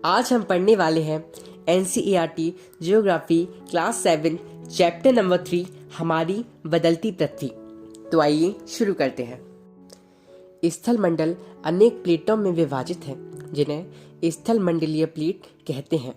आज हम पढ़ने वाले हैं NCERT geography class 7 chapter number 3 हमारी बदलती पृथ्वी। तो आइए शुरू करते हैं। स्थल मंडल अनेक प्लेटों में विभाजित है जिन्हें स्थल मंडलीय प्लेट कहते हैं।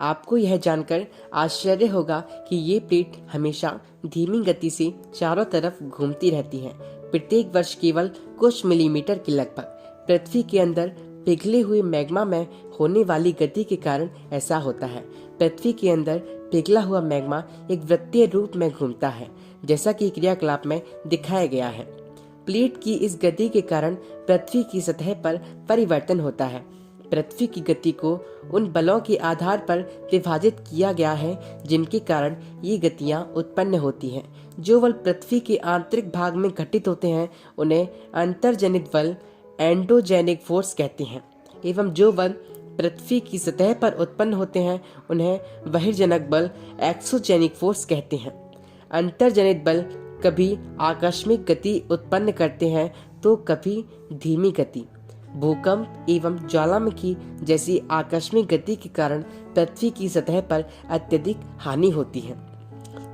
आपको यह जानकर आश्चर्य होगा कि ये प्लेट हमेशा धीमी गति से चारों तरफ घूमती रहती हैं। प्रत्येक वर्ष केवल कुछ मिलीमीटर के लगभग पृथ्वी के अंदर पिघले हुए मैग्मा में होने वाली गति के कारण ऐसा होता है। पृथ्वी के अंदर पिघला हुआ मैग्मा एक वृत्तीय रूप में घूमता है, जैसा कि क्रियाकलाप में दिखाया गया है। प्लेट की इस गति के कारण पृथ्वी की सतह पर परिवर्तन होता है। पृथ्वी की गति को उन बलों के आधार पर विभाजित किया गया है जिनके कारण ये गतियां उत्पन्न होती हैं। जो बल पृथ्वी के आंतरिक भाग में घटित होते हैं उन्हें अंतर्जनित बल एंडोजेनिक फोर्स कहते हैं, एवं जो बल पृथ्वी की सतह पर उत्पन्न होते हैं उन्हें बहिर्जनक बल एक्सोजेनिक फोर्स कहते हैं। अंतर्जनित बल कभी आकस्मिक गति उत्पन्न करते हैं तो कभी धीमी गति। भूकंप एवं ज्वालामुखी जैसी आकस्मिक गति के कारण पृथ्वी की सतह पर अत्यधिक हानि होती है।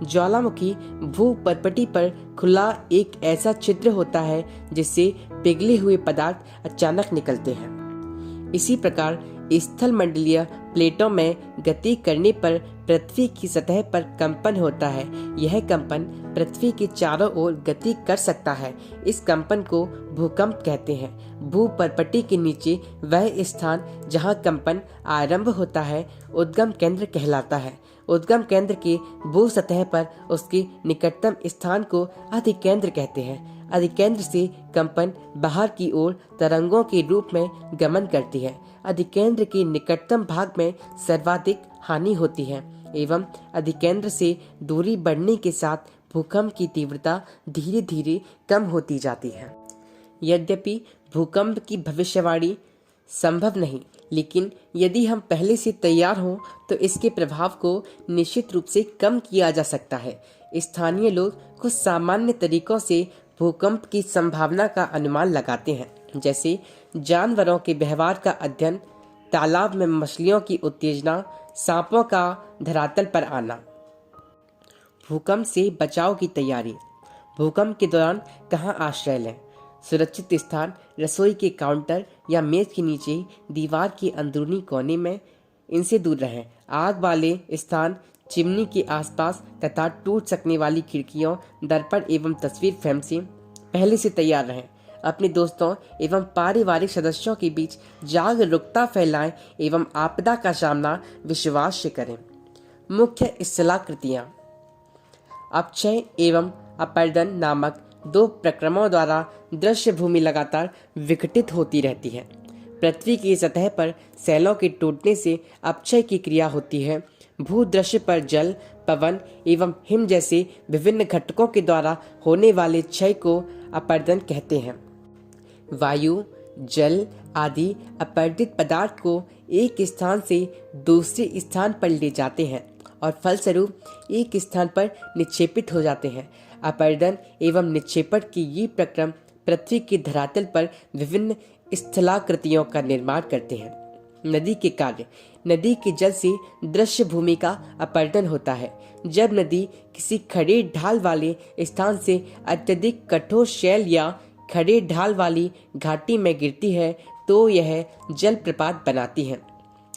ज्वालामुखी भूपर्पटी पर खुला एक ऐसा छिद्र होता है जिससे पिघले हुए पदार्थ अचानक निकलते हैं। इसी प्रकार स्थल मंडलीय प्लेटों में गति करने पर पृथ्वी की सतह पर कंपन होता है। यह कंपन पृथ्वी के चारों ओर गति कर सकता है। इस कंपन को भूकंप कहते हैं। भूपर्पटी के नीचे वह स्थान जहां कंपन आरंभ होता है उद्गम केंद्र कहलाता है। उद्गम केंद्र के भू सतह पर उसके निकटतम स्थान को अधिकेंद्र कहते हैं। अधिकेंद्र से कंपन बाहर की ओर तरंगों के रूप में गमन करती है। अधिकेंद्र के निकटतम भाग में सर्वाधिक हानि होती है एवं अधिकेंद्र से दूरी बढ़ने के साथ भूकंप की तीव्रता धीरे धीरे कम होती जाती है। यद्यपि भूकंप की भविष्यवाणी संभव नहीं, लेकिन यदि हम पहले से तैयार हों तो इसके प्रभाव को निश्चित रूप से कम किया जा सकता है। स्थानीय लोग कुछ सामान्य तरीकों से भूकंप की संभावना का अनुमान लगाते हैं, जैसे जानवरों के व्यवहार का अध्ययन, तालाब में मछलियों की उत्तेजना, सांपों का धरातल पर आना। भूकंप से बचाव की तैयारी। भूकंप के दौरान कहाँ आश्रय लें? सुरक्षित स्थान रसोई के काउंटर या मेज के नीचे, दीवार के अंदरूनी कोने में इनसे दूर रहें। आग वाले स्थान चिमनी के आसपास तथा टूट सकने वाली खिड़कियों, दर्पण एवं तस्वीर फ्रेम से पहले से तैयार रहें। अपने दोस्तों एवं पारिवारिक सदस्यों के बीच जागरूकता फैलाएं एवं आपदा का सामना विश्वास से करें। मुख्य स्थलाकृतियाँ। अपक्षय एवं अपर्दन नामक दो प्रक्रमों द्वारा दृश्य भूमि लगातार विघटित होती रहती है। पृथ्वी की सतह पर सैलों के टूटने से अपक्षय की क्रिया होती है। भूदृश्य पर जल, पवन एवं हिम जैसे विभिन्न घटकों के द्वारा होने वाले क्षय को अपर्दन कहते हैं। वायु, जल आदि अपर्दित पदार्थ को एक स्थान से दूसरे स्थान पर ले जाते हैं और फलस्वरूप एक स्थान पर निक्षेपित हो जाते हैं। अपर्दन एवं निक्षेपण की ये प्रक्रम पृथ्वी के धरातल पर विभिन्न स्थलाकृतियों का निर्माण करते हैं। नदी के कार्य। नदी के जल से दृश्य भूमि का अपर्दन होता है। जब नदी किसी खड़े ढाल वाले स्थान से अत्यधिक कठोर शैल या खड़े ढाल वाली घाटी में गिरती है तो यह जलप्रपात बनाती है।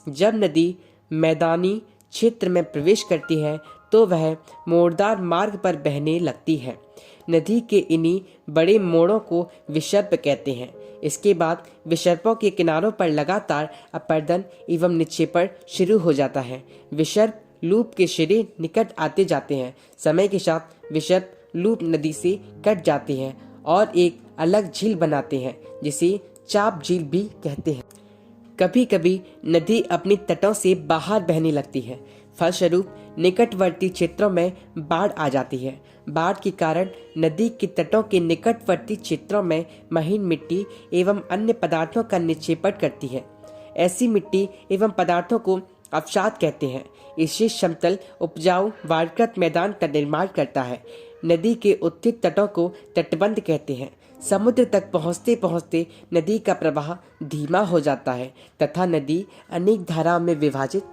जब नदी मैदानी क्षेत्र में प्रवेश करती है तो वह मोड़दार मार्ग पर बहने लगती है। नदी के इन्हीं बड़े मोड़ों को विसर्प कहते हैं। इसके बाद विसर्पों के किनारों पर लगातार अपर्दन एवं निक्षेपण शुरू हो जाता है। विसर्प लूप के सिरे निकट आते जाते हैं। समय के साथ विसर्प लूप नदी से कट जाते हैं और एक अलग झील बनाते हैं जिसे चाप झील भी कहते हैं। कभी कभी नदी अपनी तटों से बाहर बहने लगती है। फलस्वरूप निकटवर्ती क्षेत्रों में बाढ़ आ जाती है। बाढ़ के कारण नदी के तटों के निकटवर्ती क्षेत्रों में महीन मिट्टी एवं अन्य पदार्थों का निक्षेपण करती है। ऐसी मिट्टी एवं पदार्थों को अवसाद कहते हैं। इससे समतल उपजाऊ वारकृत मैदान का निर्माण करता है। नदी के उत्थित तटों को तटबंध कहते हैं। समुद्र तक पहुँचते पहुँचते नदी का प्रवाह धीमा हो जाता है तथा नदी अनेक धाराओं में विभाजित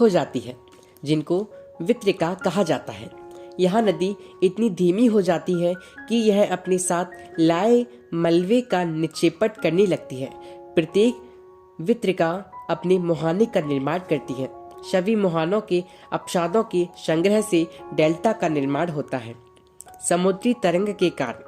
हो जाती है, जिनको वितरिका कहा जाता है। यहाँ नदी इतनी धीमी हो जाती है कि यह अपने साथ लाए मलबे का निक्षेपण करने लगती है। प्रत्येक वितरिका अपने मुहाने का निर्माण करती है। सभी मुहानों के अपसादों के संग्रह से डेल्टा का निर्माण होता है। समुद्री तरंग के कारण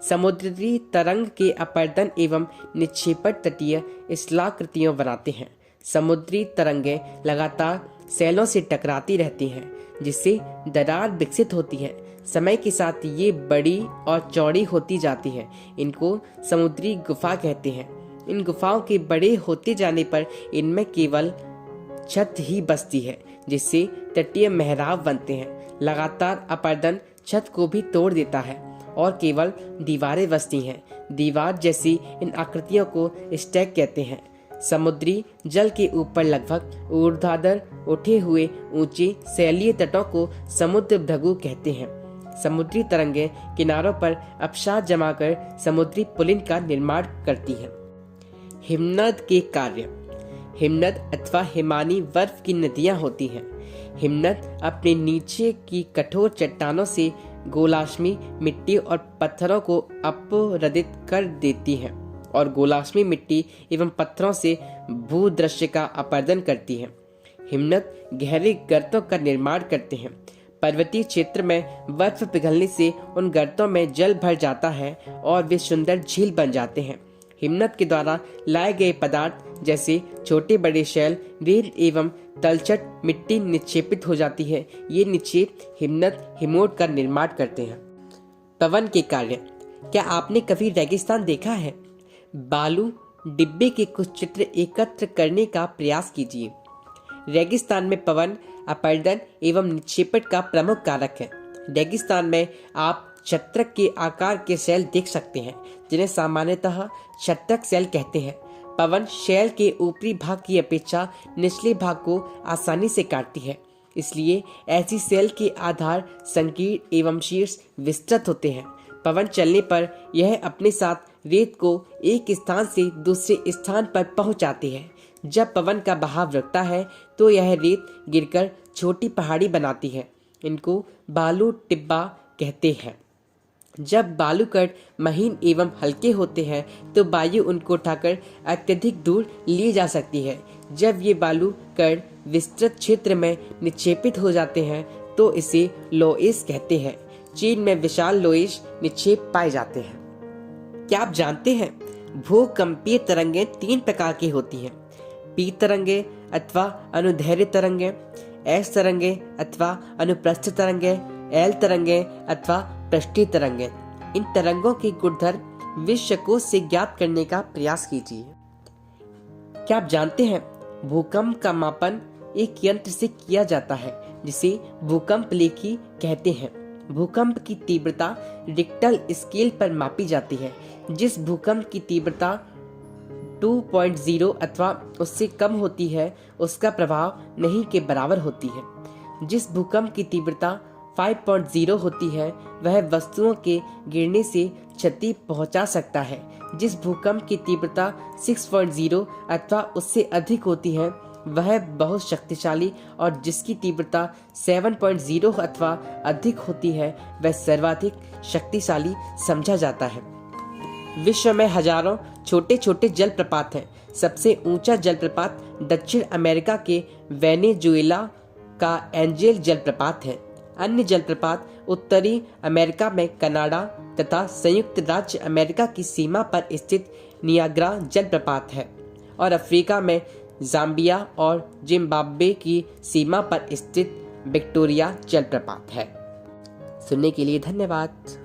समुद्री तरंग के अपर्दन एवं निक्षेपण तटीय स्थलाकृतियों बनाते हैं। समुद्री तरंगें लगातार सैलों से टकराती रहती हैं, जिससे दरार विकसित होती है। समय के साथ ये बड़ी और चौड़ी होती जाती है। इनको समुद्री गुफा कहते हैं। इन गुफाओं के बड़े होते जाने पर इनमें केवल छत ही बचती है, जिससे तटीय मेहराब बनते हैं। लगातार अपर्दन छत को भी तोड़ देता है और केवल दीवारें बचती हैं। दीवार जैसी इन आकृतियों को स्टैक कहते हैं। समुद्री जल के ऊपर लगभग ऊर्ध्वाधर उठे हुए ऊंचे सैलीय तटों को समुद्र भृगु कहते हैं। समुद्री तरंगें किनारों पर अपसाद जमाकर समुद्री पुलिन का निर्माण करती हैं। हिमनद के कार्य। हिमनद अथवा हिमानी बर्फ की नदियां होती हैं। हिमनद अपने नीचे की कठोर चट्टानों से गोलाश्मी मिट्टी और पत्थरों को अपरदित कर देती हैं और गोलाश्मी मिट्टी एवं पत्थरों से भूदृश्य का अपर्दन करती हैं। हिमनद गहरे गर्तों का निर्माण करते हैं। पर्वतीय क्षेत्र में बर्फ पिघलने से उन गर्तों में जल भर जाता है और वे सुंदर झील बन जाते हैं। हिमनद के द्वारा लाए गए पदार्थ जैसे छोटे बड़े शैल, रेत एवं तलछट मिट्टी निक्षेपित हो जाती है। ये निक्षेप हिमनद हिमोट का निर्माण करते हैं। पवन के कार्य। क्या आपने कभी रेगिस्तान देखा है? बालू डिब्बे के कुछ चित्र एकत्र करने का प्रयास कीजिए। रेगिस्तान में पवन अपर्दन एवं निक्षेपण का प्रमुख कारक है। रेगिस्तान में आप छत्रक के आकार के सेल देख सकते हैं, जिन्हें सामान्यतः छत्रक सेल कहते हैं। पवन शैल के ऊपरी भाग की अपेक्षा निचले भाग को आसानी से काटती है, इसलिए ऐसी सेल के आधार संकीर्ण एवं शीर्ष विस्तृत होते हैं। पवन चलने पर यह अपने साथ रेत को एक स्थान से दूसरे स्थान पर पहुंचाती है। जब पवन का बहाव रुकता है तो यह रेत गिरकर छोटी पहाड़ी बनाती है। इनको बालू टिब्बा कहते हैं। जब बालूकण महीन एवं हल्के होते हैं तो वायु उनको उठाकर अत्यधिक दूर ले जा सकती है। जब ये बालूकण विस्तृत क्षेत्र में निक्षेपित हो जाते हैं तो इसे लोएस कहते हैं। चीन में विशाल लोएस निक्षेप पाए जाते हैं। क्या आप जानते हैं भूकंपीय तरंगें 3 प्रकार की होती हैं? पी तरंगे अथवा अनुदैर्घ्य तरंगे, एस तरंगे अथवा अनुप्रस्थ तरंगे, एल तरंगे अथवा पृष्ठीय तरंगे। इन तरंगों के गुणधर्म विश्वकोश से ज्ञात करने का प्रयास कीजिए। क्या आप जानते हैं भूकंप का मापन एक यंत्र से किया जाता है जिसे भूकंप लेखी कहते हैं। भूकंप की तीव्रता रिक्टर स्केल पर मापी जाती है। जिस भूकंप की तीव्रता 2.0 अथवा उससे कम होती है उसका प्रभाव नहीं के बराबर होती है। जिस भूकंप की तीव्रता 5.0 होती है वह वस्तुओं के गिरने से क्षति पहुंचा सकता है। जिस भूकंप की तीव्रता 6.0 अथवा उससे अधिक होती है वह बहुत शक्तिशाली और जिसकी तीव्रता 7.0 अथवा अधिक होती है वह सर्वाधिक शक्तिशाली समझा जाता है। विश्व में हजारों छोटे छोटे जलप्रपात हैं। सबसे ऊंचा जलप्रपात दक्षिण अमेरिका के वेनेजुएला का एंजेल जलप्रपात है। अन्य जलप्रपात उत्तरी अमेरिका में कनाडा तथा संयुक्त राज्य अमेरिका की सीमा पर स्थित नियाग्रा जलप्रपात है और अफ्रीका में जाम्बिया और जिम्बाब्वे की सीमा पर स्थित विक्टोरिया जलप्रपात है। सुनने के लिए धन्यवाद।